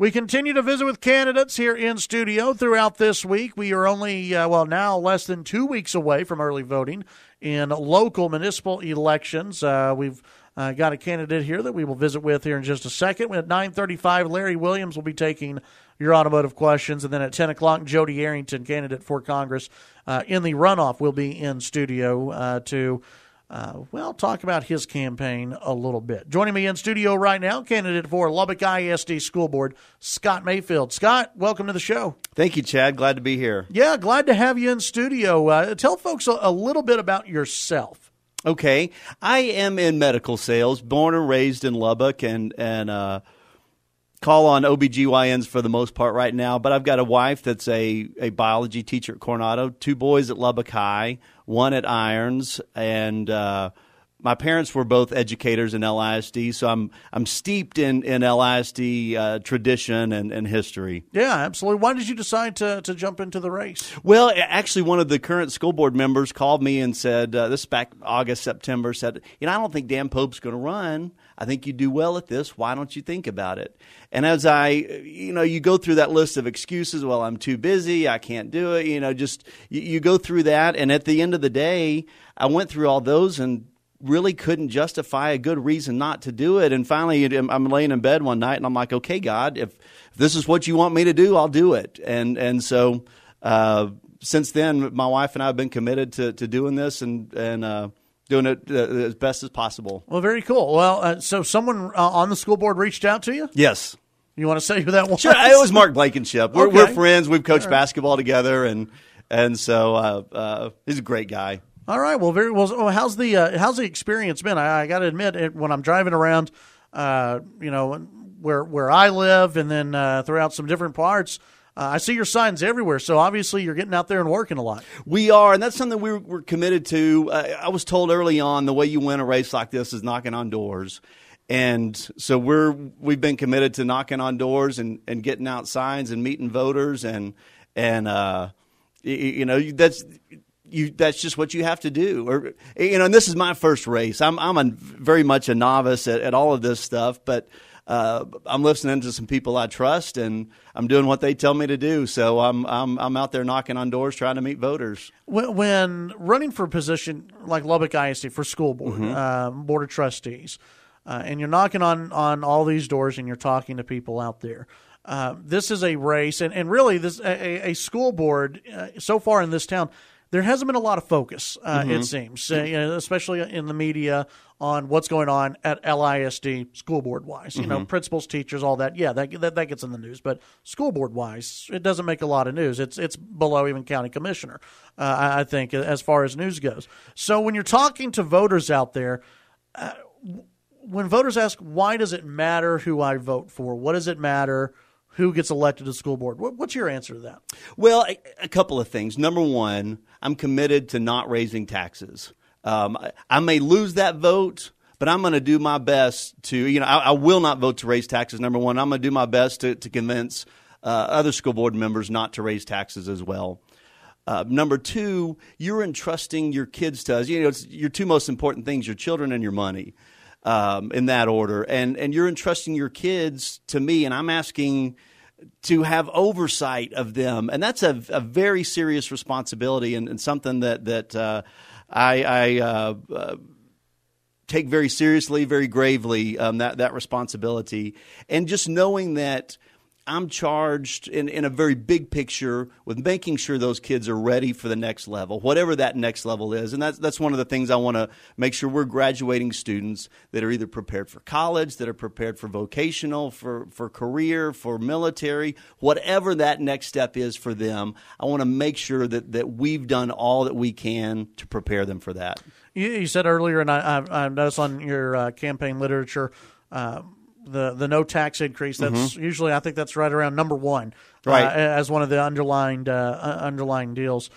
We continue to visit with candidates here in studio throughout this week. We are only, now less than 2 weeks away from early voting in local municipal elections. We've got a candidate here that we will visit with here in just a second. At 9:35, Larry Williams will be taking your automotive questions. And then at 10 o'clock, Jody Arrington, candidate for Congress in the runoff, will be in studio to talk about his campaign a little bit. Joining me in studio right now, candidate for Lubbock ISD School Board, Scot Mayfield. Scott, welcome to the show. Thank you, Chad. Glad to be here. Yeah, glad to have you in studio. Tell folks a little bit about yourself. Okay. I am in medical sales, born and raised in Lubbock, and call on OBGYNs for the most part right now. But I've got a wife that's a biology teacher at Coronado, 2 boys at Lubbock High, 1 at Irons, and my parents were both educators in LISD, so I'm steeped in LISD tradition and history. Yeah, absolutely. Why did you decide to jump into the race? Well, actually, one of the current school board members called me and said, this back August, September, said, I don't think Dan Pope's going to run. I think you do well at this. Why don't you think about it? And as you go through that list of excuses, well, I'm too busy, I can't do it, you go through that. And at the end of the day, I went through all those and really couldn't justify a good reason not to do it. And finally, I'm laying in bed one night and I'm like, okay, God, if this is what you want me to do, I'll do it. And so since then, my wife and I have been committed to doing this and doing it as best as possible. Well, very cool. Well, so someone on the school board reached out to you? Yes. You want to say who that was? Sure. It was Mark Blankenship. Okay. We're friends. We've coached basketball together, and so he's a great guy. All right. Well, very well. So how's the experience been? I got to admit, when I'm driving around, where I live, and then throughout some different parts, I see your signs everywhere. So obviously, you're getting out there and working a lot. We are, and that's something we're committed to. I was told early on the way you win a race like this is knocking on doors. And so we've been committed to knocking on doors and getting out signs and meeting voters and that's just what you have to do. And this is my first race. I'm very much a novice at all of this stuff, but I'm listening to some people I trust and I'm doing what they tell me to do. So I'm out there knocking on doors trying to meet voters. When running for a position like Lubbock ISD for school board, board of trustees, and you're knocking on all these doors and you're talking to people out there. This is a race, and really this a school board so far in this town. There hasn't been a lot of focus, it seems, especially in the media on what's going on at LISD school board wise. Principals, teachers, all that. Yeah, that gets in the news, but school board wise, it doesn't make a lot of news. It's below even county commissioner, I think, as far as news goes. So when you're talking to voters out there. When voters ask, why does it matter who I vote for? What does it matter who gets elected to school board? What's your answer to that? Well, a couple of things. Number one, I'm committed to not raising taxes. I may lose that vote, but I'm going to do my best to, I will not vote to raise taxes, number one. I'm going to do my best to convince other school board members not to raise taxes as well. Number two, you're entrusting your kids to us. It's your 2 most important things, your children and your money. In that order, and you're entrusting your kids to me, and I'm asking to have oversight of them, and that's a very serious responsibility, and something that I take very seriously, very gravely, that responsibility, and just knowing that I'm charged in a very big picture with making sure those kids are ready for the next level, whatever that next level is. And that's one of the things I want to make sure we're graduating students that are either prepared for college, that are prepared for vocational, for career, for military, whatever that next step is for them. I want to make sure that we've done all that we can to prepare them for that. You said earlier, and I noticed on your campaign literature, the no tax increase. That's usually, I think that's right around number one, right, as one of the underlying deals.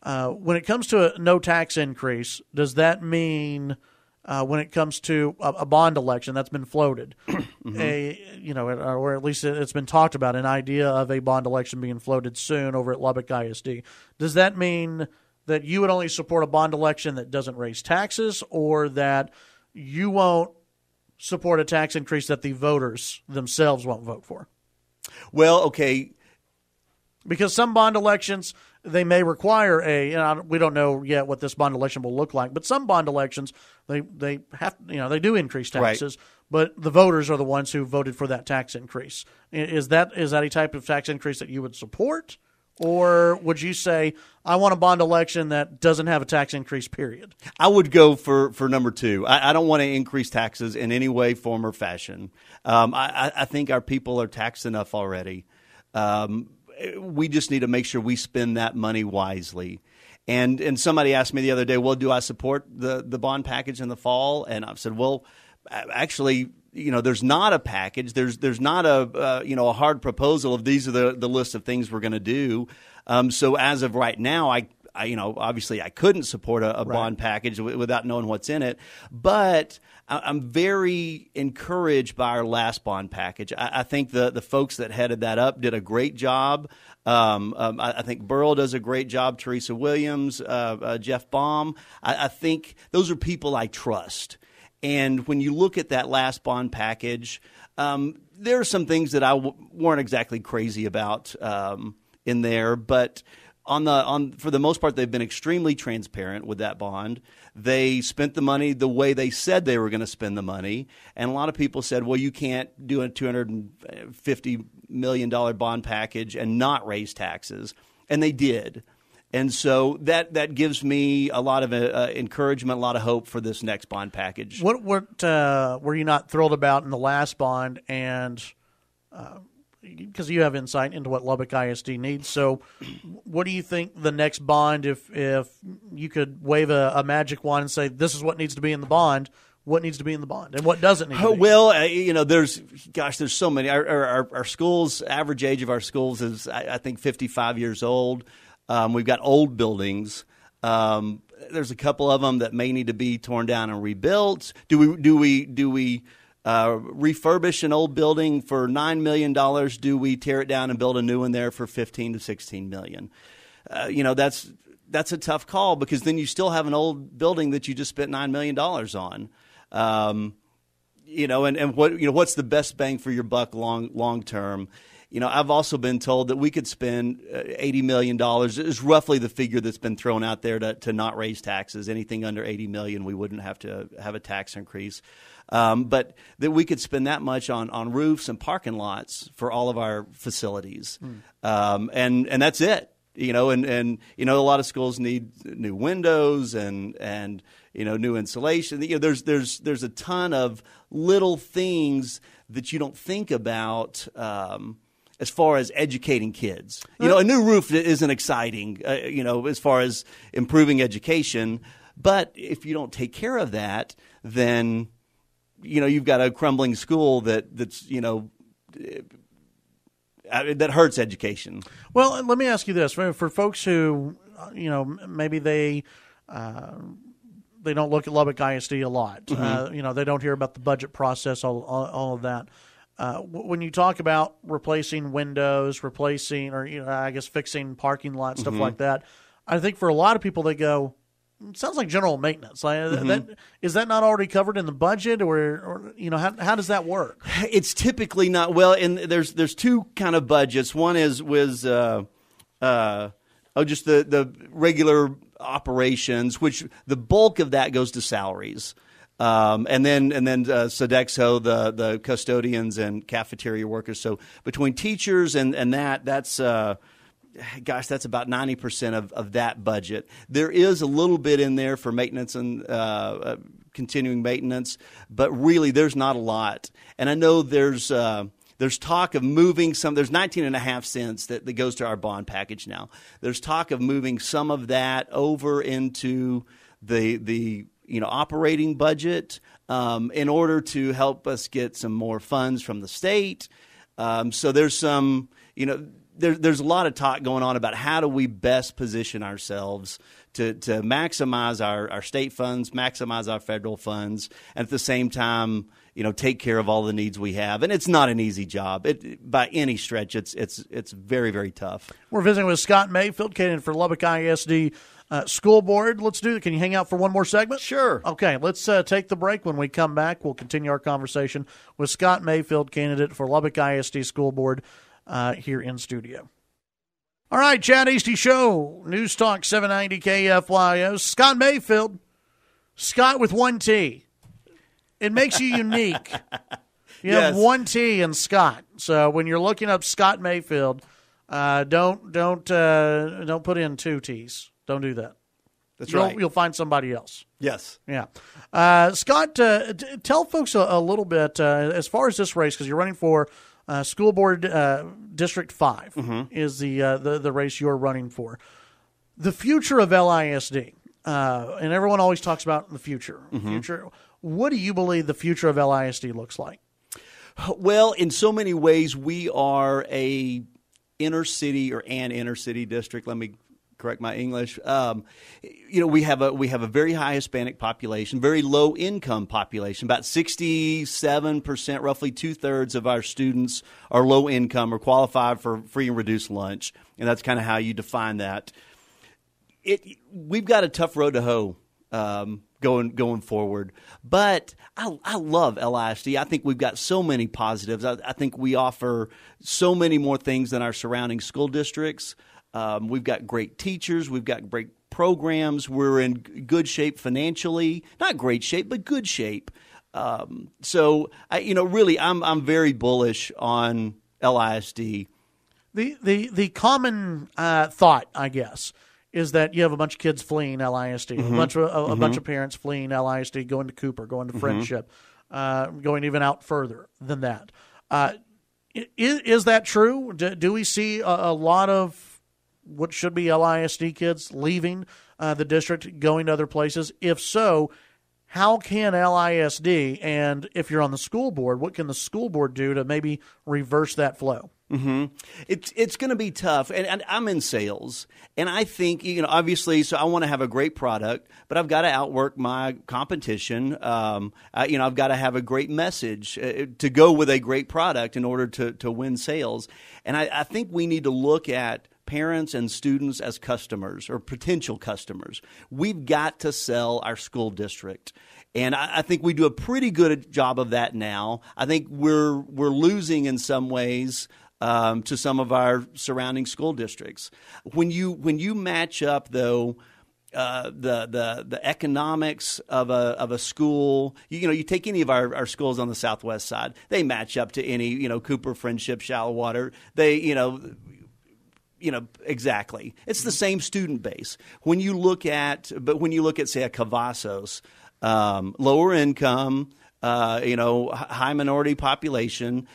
When it comes to a no tax increase, does that mean when it comes to a bond election that's been floated, or at least it's been talked about, an idea of a bond election being floated soon over at Lubbock ISD? Does that mean that you would only support a bond election that doesn't raise taxes, or that you won't support a tax increase that the voters themselves won't vote for? Well, okay. Because some bond elections, they may require we don't know yet what this bond election will look like, but some bond elections, they have, they do increase taxes, right. But the voters are the ones who voted for that tax increase. Is that a type of tax increase that you would support? Or would you say, I want a bond election that doesn't have a tax increase, period? I would go for number two. I don't want to increase taxes in any way, form, or fashion. I think our people are taxed enough already. We just need to make sure we spend that money wisely. And somebody asked me the other day, well, do I support the bond package in the fall? And I've said, well, actually, there's not a package. There's not a hard proposal of these are the list of things we're going to do. So as of right now, I obviously I couldn't support a bond package without knowing what's in it. But I'm very encouraged by our last bond package. I think the folks that headed that up did a great job. I think Burl does a great job. Teresa Williams, Jeff Baum. I think those are people I trust. And when you look at that last bond package, there are some things that I weren't exactly crazy about in there, but for the most part, they've been extremely transparent with that bond. They spent the money the way they said they were going to spend the money, and a lot of people said, "Well, you can't do a $250 million bond package and not raise taxes," and they did. And so that gives me a lot of encouragement, a lot of hope for this next bond package. What were you not thrilled about in the last bond? And because you have insight into what Lubbock ISD needs, so what do you think the next bond? If you could wave a magic wand and say this is what needs to be in the bond, what needs to be in the bond, and what doesn't need to be? Well, there's so many. Our schools, average age of our schools is I think 55 years old. We've got old buildings. There's a couple of them that may need to be torn down and rebuilt. Do we refurbish an old building for $9 million? Do we tear it down and build a new one there for $15 to $16 million? That's a tough call because then you still have an old building that you just spent $9 million on. And what's the best bang for your buck long term? I've also been told that we could spend $80 million is roughly the figure that's been thrown out there to not raise taxes. Anything under $80 million, we wouldn't have to have a tax increase. But that we could spend that much on roofs and parking lots for all of our facilities. And that's it. And a lot of schools need new windows and new insulation. There's a ton of little things that you don't think about as far as educating kids. A new roof isn't exciting, as far as improving education. But if you don't take care of that, then, you've got a crumbling school that's that hurts education. Well, let me ask you this. For folks who, maybe they don't look at Lubbock ISD a lot. Mm-hmm. They don't hear about the budget process, all of that. When you talk about replacing windows, fixing parking lots, stuff mm-hmm. like that, I think for a lot of people they go, it sounds like general maintenance. Mm-hmm. Is that not already covered in the budget, or how does that work? It's typically not. Well, and there's two kind of budgets. One was just the regular operations, which the bulk of that goes to salaries. And then Sodexo, the custodians and cafeteria workers. So between teachers and that's about 90% of that budget. There is a little bit in there for maintenance and continuing maintenance, but really there's not a lot. And I know there's talk of moving some. There's 19.5 cents that goes to our bond package now. There's talk of moving some of that over into the operating budget in order to help us get some more funds from the state. So there's some, there's a lot of talk going on about how do we best position ourselves to maximize our state funds, maximize our federal funds, and at the same time, take care of all the needs we have. And it's not an easy job. By any stretch, it's very, very tough. We're visiting with Scot Mayfield, candidate for Lubbock ISD School Board. Let's do it. Can you hang out for one more segment? Sure. Okay, let's take the break. When we come back, we'll continue our conversation with Scot Mayfield, candidate for Lubbock ISD School Board. here in studio. All right, Chad Hasty Show, News Talk 790 KFYO. Scot Mayfield, Scott with one T. It makes you unique. You have one T in Scott. So when you're looking up Scot Mayfield, don't put in two T's. Don't do that. That's right. You'll find somebody else. Yes. Yeah. Scott, tell folks a little bit as far as this race, because you're running for School Board District 5 is the race you're running for. The future of LISD, and everyone always talks about the future. Future. What do you believe the future of LISD looks like? Well, in so many ways, we are an inner city district. Let me correct my English. We have a very high Hispanic population, very low income population. About 67%, roughly 2/3 of our students are low income or qualify for free and reduced lunch, and that's kind of how you define that. We've got a tough road to hoe going forward, but I love LISD. I think we've got so many positives. I think we offer so many more things than our surrounding school districts. We've got great teachers. We've got great programs. We're in good shape financially. Not great shape, but good shape. So, I'm very bullish on LISD. The common thought, I guess, is that you have a bunch of kids fleeing LISD, a bunch of parents fleeing LISD, going to Cooper, going to Friendship, going even out further than that. Is that true? Do we see a lot of what should be LISD kids leaving the district, going to other places? If so, how can LISD, and if you're on the school board, what can the school board do to maybe reverse that flow? It's going to be tough, and I'm in sales, and I think obviously, so I want to have a great product, but I've got to outwork my competition. I've got to have a great message to go with a great product in order to win sales, and I think we need to look at parents and students as customers or potential customers. We've got to sell our school district. And I think we do a pretty good job of that now. I think we're losing in some ways to some of our surrounding school districts. When you match up though the economics of a school, you take any of our schools on the southwest side, they match up to any Cooper, Friendship, Shallow Water. Exactly. It's the same student base. When you look at say a Cavazos, lower income, high minority population,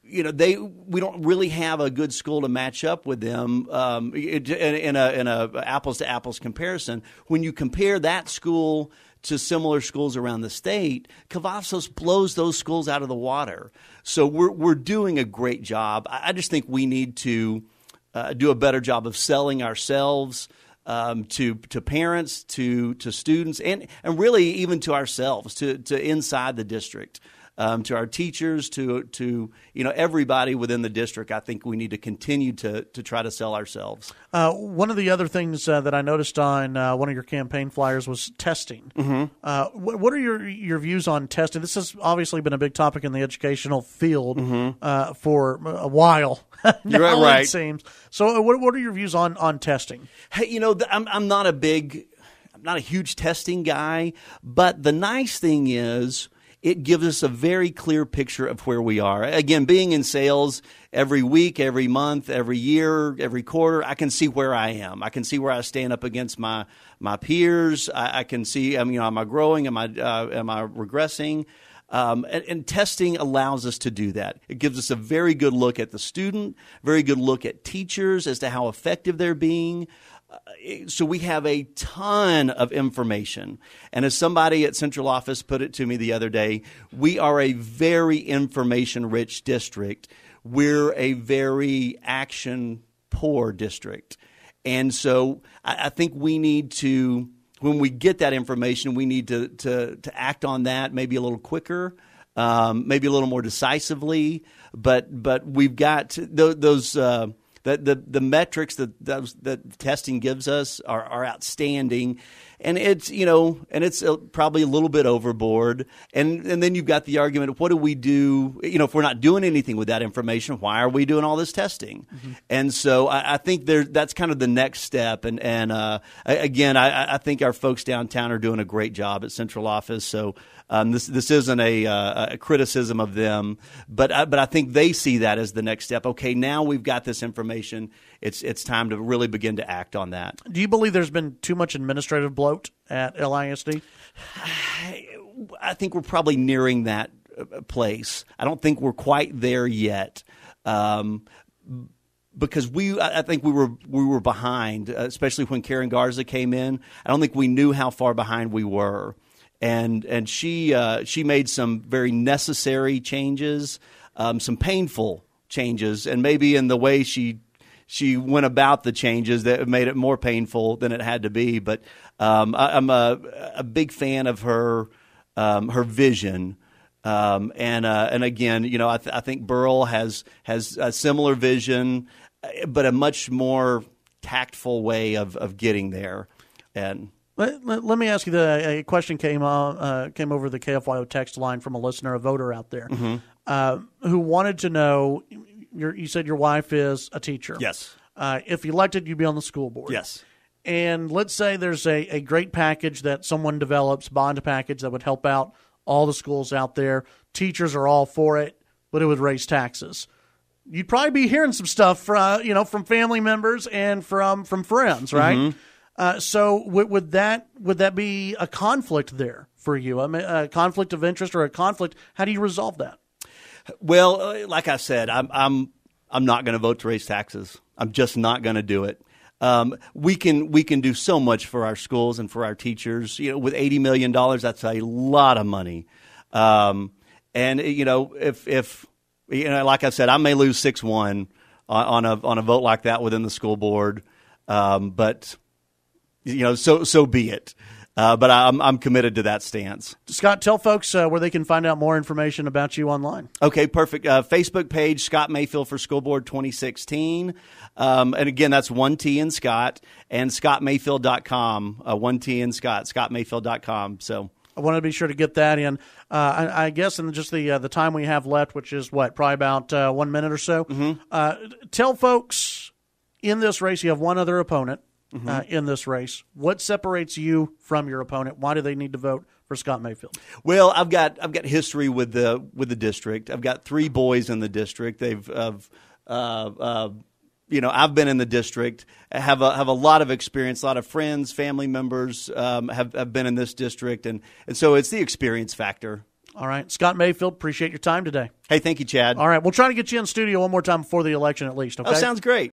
we don't really have a good school to match up with them in a apples to apples comparison. When you compare that school to similar schools around the state, Cavazos blows those schools out of the water. So we're doing a great job. I just think we need to do a better job of selling ourselves to parents, to students, and really even to ourselves, to inside the district, to our teachers, to everybody within the district. I think we need to continue to try to sell ourselves. One of the other things that I noticed on one of your campaign flyers was testing. What are your views on testing? This has obviously been a big topic in the educational field for a while. Now, right. It seems. So, what are your views on testing? Hey, I'm not a huge testing guy, but the nice thing is it gives us a very clear picture of where we are. Again, being in sales every week, every month, every year, every quarter, I can see where I am. I can see where I stand up against my peers. I can see, am I growing? Am I regressing? And testing allows us to do that. It gives us a very good look at the student, very good look at teachers as to how effective they're being. So we have a ton of information. And as somebody at central office put it to me the other day, we are a very information-rich district. We're a very action-poor district. And so I think we need to, when we get that information, we need to act on that maybe a little quicker, maybe a little more decisively. But we've got those The metrics that testing gives us are outstanding. And it's probably a little bit overboard. And then you've got the argument, what do we do? If we're not doing anything with that information, why are we doing all this testing? Mm-hmm. And so I think that's kind of the next step. And again, I think our folks downtown are doing a great job at central office. So this isn't a criticism of them, but I think they see that as the next step. Okay, now we've got this information. It's time to really begin to act on that. Do you believe there's been too much administrative bloat at LISD? I think we're probably nearing that place. I don't think we're quite there yet. Because I think we were behind, especially when Karen Garza came in. I don't think we knew how far behind we were, and she made some very necessary changes, some painful changes, and maybe in the way she went about the changes that made it more painful than it had to be. But I'm a big fan of her vision. And again, I think Burl has a similar vision, but a much more tactful way of getting there. And let me ask you, a question came over the KFYO text line from a listener, a voter out there, mm-hmm. Who wanted to know. You said your wife is a teacher. Yes. If elected, you'd be on the school board. Yes. And let's say there's a great package that someone develops, bond package that would help out all the schools out there. Teachers are all for it, but it would raise taxes. You'd probably be hearing some stuff from family members and from friends, right? Mm-hmm. So would that be a conflict there for you? I mean, a conflict of interest or a conflict? How do you resolve that? Well, like I said, I'm not going to vote to raise taxes. I'm just not going to do it. We can do so much for our schools and for our teachers. With $80 million, that's a lot of money. And if like I said, I may lose 6-1 on a vote like that within the school board. But so be it. But I'm committed to that stance. Scott, tell folks where they can find out more information about you online. Okay, perfect. Facebook page, Scot Mayfield for School Board 2016. And again, that's 1T in Scott, and ScotMayfield.com, 1T in Scott, ScotMayfield.com. So I wanted to be sure to get that in. I guess in just the time we have left, which is probably about 1 minute or so. Mm-hmm. Tell folks in this race, you have one other opponent. Mm-hmm. In this race, what separates you from your opponent? Why do they need to vote for Scot Mayfield? Well, I've got history with the district. I've got 3 boys in the district. I've been in the district. I have a lot of experience. A lot of friends, family members have been in this district, and so it's the experience factor. All right, Scot Mayfield, appreciate your time today. Hey, thank you, Chad. All right, we'll try to get you in studio one more time before the election at least. Okay, sounds great.